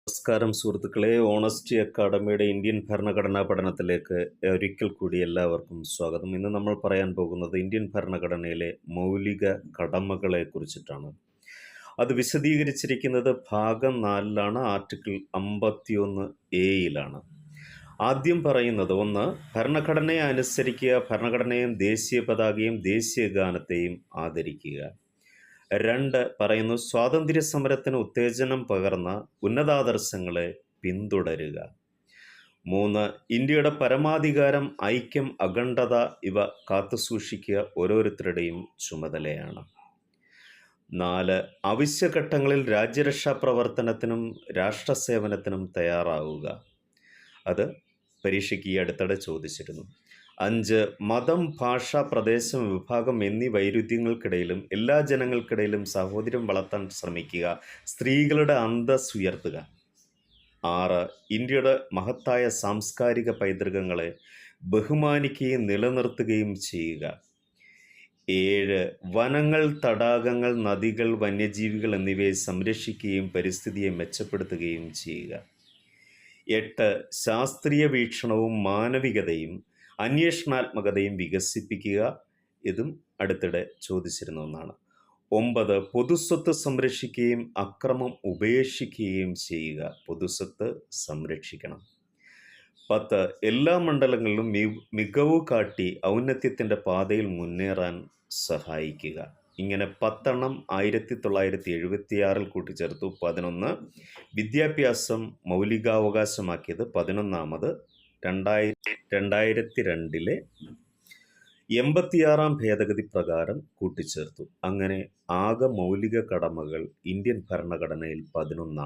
നമസ്കാരം സുഹൃത്തുക്കളെ, honesty അക്കാഡമിയുടെ Indian ഭരണഘടനാ പഠനത്തിലേക്ക് ഒരിക്കൽ കൂടി എല്ലാവർക്കും സ്വാഗതം. ഇന്ന് നമ്മൾ പറയാൻ പോകുന്നത് ഇന്ത്യൻ ഭരണഘടനയിലെ മൗലിക കടമകളെ കുറിച്ചിട്ടാണ്. അത് വിശദീകരിച്ചിരിക്കുന്നത് ഭാഗം 4 ആർട്ടിക്കിൾ 51A. ആദ്യം പറയുന്നത്, 1, ഭരണഘടനയെ അനുസരിക്കുക, ഭരണഘടനയും ദേശീയ പതാകയും ദേശീയ ഗാനത്തെയും ആദരിക്കുക. 2 പറയുന്നു, സ്വാതന്ത്ര്യ സമരത്തിന് ഉത്തേജനം പകർന്ന ഉന്നതാദർശങ്ങളെ പിന്തുടരുക. 3, ഇന്ത്യയുടെ പരമാധികാരം, ഐക്യം, അഖണ്ഡത ഇവ കാത്തുസൂക്ഷിക്കുക ഓരോരുത്തരുടെയും ചുമതലയാണ്. 4, അവശ്യഘട്ടങ്ങളിൽ രാജ്യരക്ഷാ പ്രവർത്തനത്തിനും രാഷ്ട്രസേവനത്തിനും തയ്യാറാവുക. അത് പരീക്ഷയ്ക്ക് ഈ അടുത്തിടെ ചോദിച്ചിരുന്നു. 5, മതം, ഭാഷ, പ്രദേശം, വിഭാഗം എന്നീ വൈരുദ്ധ്യങ്ങൾക്കിടയിലും എല്ലാ ജനങ്ങൾക്കിടയിലും സഹോദര്യം വളർത്താൻ ശ്രമിക്കുക. സ്ത്രീകളുടെ അന്തസ്സ് ഉയർത്തുക. 6, ഇന്ത്യയുടെ മഹത്തായ സാംസ്കാരിക പൈതൃകങ്ങളെ ബഹുമാനിക്കുകയും നിലനിർത്തുകയും ചെയ്യുക. 7, വനങ്ങൾ, തടാകങ്ങൾ, നദികൾ, വന്യജീവികൾ എന്നിവയെ സംരക്ഷിക്കുകയും പരിസ്ഥിതിയെ മെച്ചപ്പെടുത്തുകയും ചെയ്യുക. 8, ശാസ്ത്രീയ വീക്ഷണവും മാനവികതയും അന്വേഷണാത്മകതയും വികസിപ്പിക്കുക. ഇതും അടുത്തിടെ ചോദിച്ചിരുന്ന ഒന്നാണ്. 9, പൊതുസ്വത്ത് സംരക്ഷിക്കുകയും അക്രമം ഉപേക്ഷിക്കുകയും ചെയ്യുക. പൊതുസ്വത്ത് സംരക്ഷിക്കണം. 10, എല്ലാ മണ്ഡലങ്ങളിലും മികവ് കാട്ടി ഔന്നത്യത്തിൻ്റെ പാതയിൽ മുന്നേറാൻ സഹായിക്കുക. ഇങ്ങനെ 10 1976 കൂട്ടിച്ചേർത്തു. 11, വിദ്യാഭ്യാസം മൗലികാവകാശമാക്കിയത് 11ാമത് 2002 86 ഭേദഗതി പ്രകാരം കൂട്ടിച്ചേർത്തു. അങ്ങനെ ആകെ മൗലിക കടമകൾ ഇന്ത്യൻ ഭരണഘടനയിൽ 11